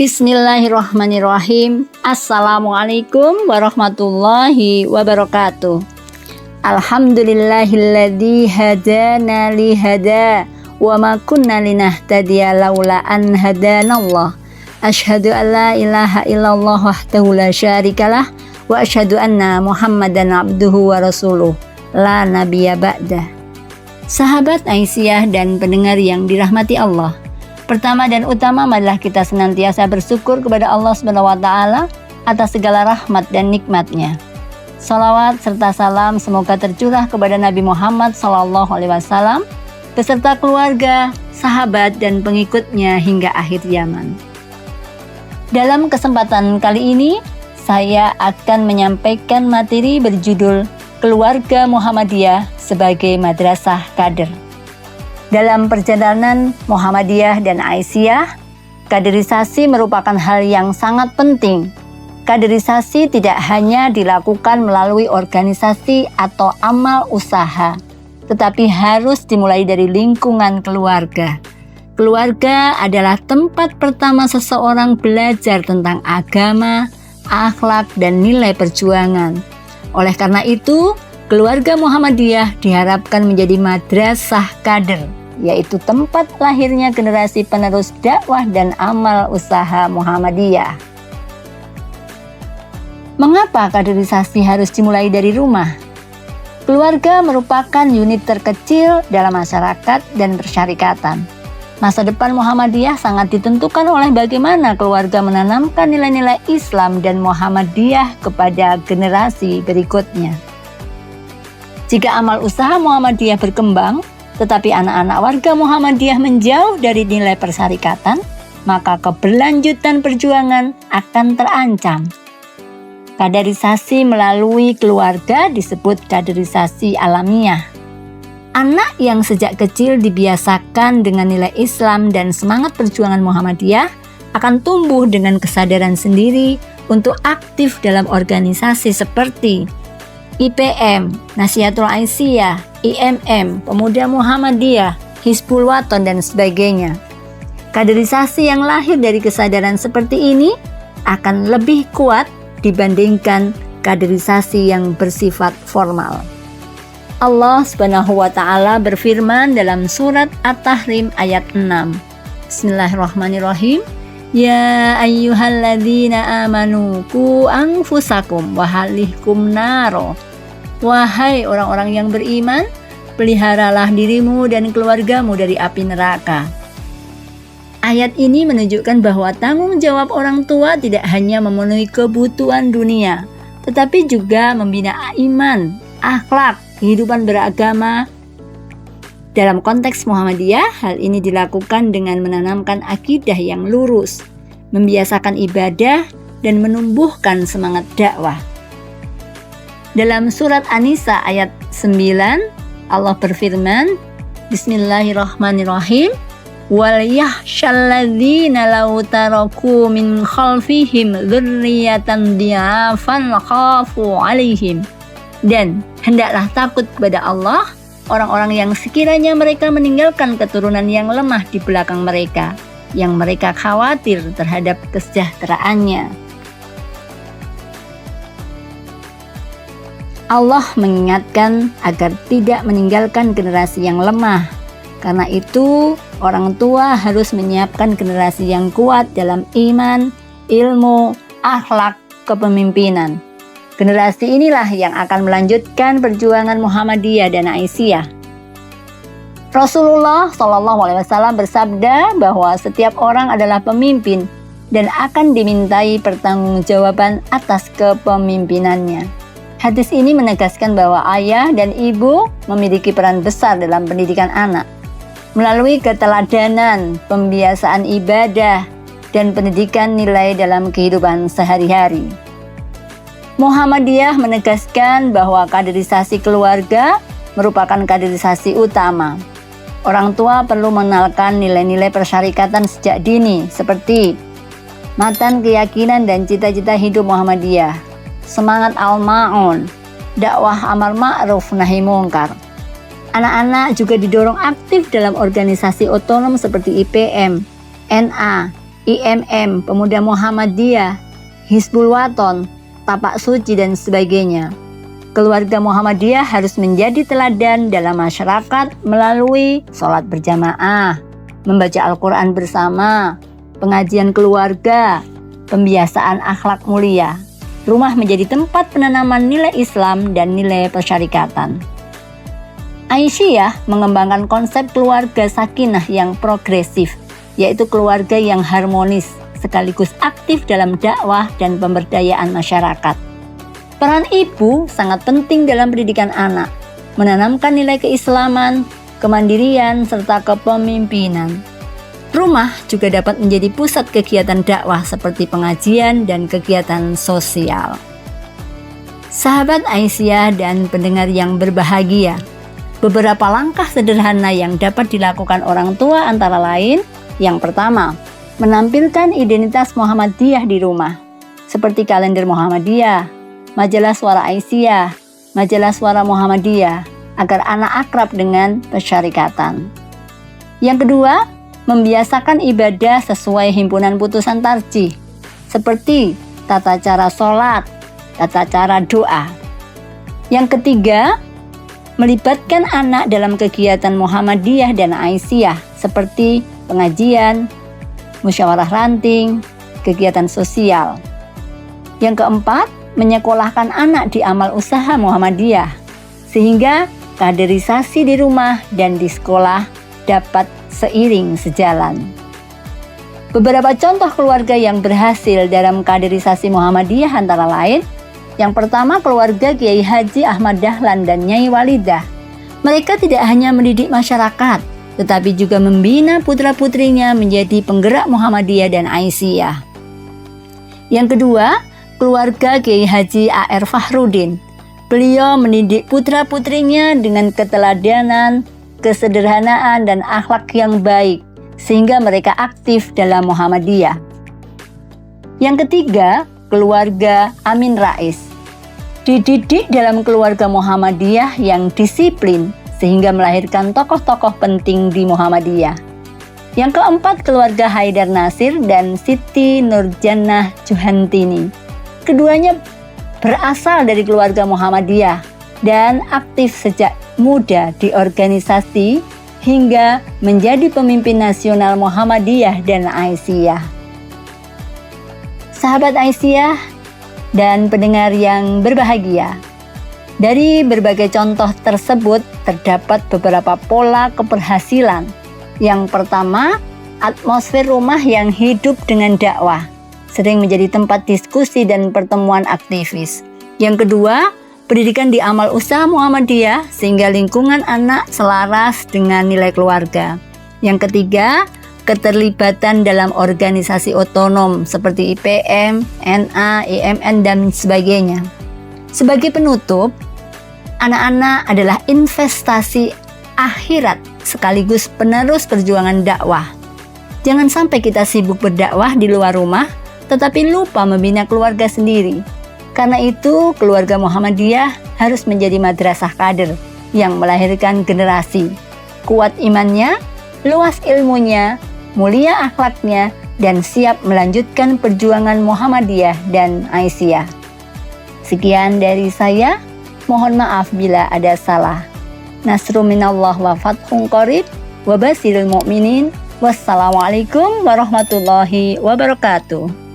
Bismillahirrahmanirrahim. Assalamualaikum warahmatullahi wabarakatuh. Alhamdulillahilladzi hadana li hada wa ma kunna linahtadiya laula an hadanallah. Asyhadu an la ilaha illallah wahdahu la syarikalah wa asyhadu anna Muhammadan abduhu wa rasuluh la nabiyya ba'dah. Sahabat Aisyah dan pendengar yang dirahmati Allah, pertama dan utama marilah kita senantiasa bersyukur kepada Allah SWT atas segala rahmat dan nikmatnya. Salawat serta salam semoga tercurah kepada Nabi Muhammad SAW beserta keluarga, sahabat dan pengikutnya hingga akhir zaman. Dalam kesempatan kali ini, saya akan menyampaikan materi berjudul Keluarga Muhammadiyah sebagai Madrasah Kader. Dalam perjalanan Muhammadiyah dan Aisyah, kaderisasi merupakan hal yang sangat penting. Kaderisasi tidak hanya dilakukan melalui organisasi atau amal usaha, tetapi harus dimulai dari lingkungan keluarga. Keluarga adalah tempat pertama seseorang belajar tentang agama, akhlak, dan nilai perjuangan. Oleh karena itu, keluarga Muhammadiyah diharapkan menjadi madrasah kader, yaitu tempat lahirnya generasi penerus dakwah dan amal usaha Muhammadiyah. Mengapa kaderisasi harus dimulai dari rumah? Keluarga merupakan unit terkecil dalam masyarakat dan persyarikatan. Masa depan Muhammadiyah sangat ditentukan oleh bagaimana keluarga menanamkan nilai-nilai Islam dan Muhammadiyah kepada generasi berikutnya. Jika amal usaha Muhammadiyah berkembang, tetapi anak-anak warga Muhammadiyah menjauh dari nilai persyarikatan, maka keberlanjutan perjuangan akan terancam. Kaderisasi melalui keluarga disebut kaderisasi alamiah. Anak yang sejak kecil dibiasakan dengan nilai Islam dan semangat perjuangan Muhammadiyah akan tumbuh dengan kesadaran sendiri untuk aktif dalam organisasi seperti IPM, Nasihatul Aisyah, IMM, Pemuda Muhammadiyah, Hizbul Wathan, dan sebagainya. Kaderisasi yang lahir dari kesadaran seperti ini akan lebih kuat dibandingkan kaderisasi yang bersifat formal. Allah Subhanahu wa Ta'ala berfirman dalam surat At-Tahrim ayat 6. Bismillahirrahmanirrahim. Ya ayyuhalladzina amanu qu anfusakum wa ahlikum naro. Wahai orang-orang yang beriman, peliharalah dirimu dan keluargamu dari api neraka. Ayat ini menunjukkan bahwa tanggung jawab orang tua tidak hanya memenuhi kebutuhan dunia, tetapi juga membina iman, akhlak, kehidupan beragama. Dalam konteks Muhammadiyah, hal ini dilakukan dengan menanamkan akidah yang lurus, membiasakan ibadah, dan menumbuhkan semangat dakwah. Dalam surat An-Nisa ayat 9, Allah berfirman, Bismillahirrahmanirrahim, wal yahsyalladzina law taraku min khalfihim dzurriyyatan dhi'afan khafu 'alaihim. Dan hendaklah takut kepada Allah orang-orang yang sekiranya mereka meninggalkan keturunan yang lemah di belakang mereka, yang mereka khawatir terhadap kesejahteraannya. Allah mengingatkan agar tidak meninggalkan generasi yang lemah. Karena itu, orang tua harus menyiapkan generasi yang kuat dalam iman, ilmu, akhlak, kepemimpinan. Generasi inilah yang akan melanjutkan perjuangan Muhammadiyah dan Aisyah. Rasulullah SAW bersabda bahwa setiap orang adalah pemimpin dan akan dimintai pertanggungjawaban atas kepemimpinannya. Hadis ini menegaskan bahwa ayah dan ibu memiliki peran besar dalam pendidikan anak. Melalui keteladanan, pembiasaan ibadah, dan pendidikan nilai dalam kehidupan sehari-hari. Muhammadiyah menegaskan bahwa kaderisasi keluarga merupakan kaderisasi utama. Orang tua perlu mengenalkan nilai-nilai persyarikatan sejak dini seperti matan keyakinan dan cita-cita hidup Muhammadiyah, semangat al-ma'un, dakwah amar ma'ruf nahi mungkar. Anak-anak juga didorong aktif dalam organisasi otonom seperti IPM, NA, IMM, Pemuda Muhammadiyah, Hizbul Waton, Tapak Suci, dan sebagainya. Keluarga Muhammadiyah harus menjadi teladan dalam masyarakat melalui sholat berjamaah, membaca Al-Quran bersama, pengajian keluarga, pembiasaan akhlak mulia. Rumah menjadi tempat penanaman nilai Islam dan nilai persyarikatan. Aisyah mengembangkan konsep keluarga sakinah yang progresif, yaitu keluarga yang harmonis, sekaligus aktif dalam dakwah dan pemberdayaan masyarakat. Peran ibu sangat penting dalam pendidikan anak, menanamkan nilai keislaman, kemandirian, serta kepemimpinan. Rumah juga dapat menjadi pusat kegiatan dakwah seperti pengajian dan kegiatan sosial. Sahabat Aisyah dan pendengar yang berbahagia, beberapa langkah sederhana yang dapat dilakukan orang tua antara lain: yang pertama, menampilkan identitas Muhammadiyah di rumah, seperti kalender Muhammadiyah, majalah Suara Aisyah, majalah Suara Muhammadiyah, agar anak akrab dengan persyarikatan. Yang kedua, membiasakan ibadah sesuai himpunan putusan tarjih, seperti tata cara sholat, tata cara doa. Yang ketiga, melibatkan anak dalam kegiatan Muhammadiyah dan Aisyah, seperti pengajian, musyawarah ranting, kegiatan sosial. Yang keempat, menyekolahkan anak di amal usaha Muhammadiyah, sehingga kaderisasi di rumah dan di sekolah dapat seiring sejalan. Beberapa contoh keluarga yang berhasil dalam kaderisasi Muhammadiyah antara lain: yang pertama, keluarga Kiai Haji Ahmad Dahlan dan Nyai Walidah. Mereka tidak hanya mendidik masyarakat, tetapi juga membina putra-putrinya menjadi penggerak Muhammadiyah dan Aisyah. Yang kedua, keluarga Kiai Haji A.R. Fahrudin. Beliau mendidik putra-putrinya dengan keteladanan, kesederhanaan, dan akhlak yang baik, sehingga mereka aktif dalam Muhammadiyah. Yang ketiga, keluarga Amin Rais. Dididik dalam keluarga Muhammadiyah yang disiplin, sehingga melahirkan tokoh-tokoh penting di Muhammadiyah. Yang keempat, keluarga Haidar Nasir dan Siti Nurjannah Juhantini. Keduanya berasal dari keluarga Muhammadiyah dan aktif sejak muda di organisasi hingga menjadi pemimpin nasional Muhammadiyah dan Aisyah. Sahabat Aisyah dan pendengar yang berbahagia, dari berbagai contoh tersebut terdapat beberapa pola keberhasilan. Yang pertama, atmosfer rumah yang hidup dengan dakwah, sering menjadi tempat diskusi dan pertemuan aktivis. Yang kedua, pendidikan di amal usaha Muhammadiyah sehingga lingkungan anak selaras dengan nilai keluarga. Yang ketiga, keterlibatan dalam organisasi otonom seperti IPM, NA, IMN, dan sebagainya. Sebagai penutup, anak-anak adalah investasi akhirat sekaligus penerus perjuangan dakwah. Jangan sampai kita sibuk berdakwah di luar rumah, tetapi lupa membina keluarga sendiri. Karena itu, keluarga Muhammadiyah harus menjadi madrasah kader yang melahirkan generasi kuat imannya, luas ilmunya, mulia akhlaknya, dan siap melanjutkan perjuangan Muhammadiyah dan Aisyah. Sekian dari saya, mohon maaf bila ada salah. Nasrun minallah wa fathun qarib wa basyiril mu'minin. Wassalamualaikum warahmatullahi wabarakatuh.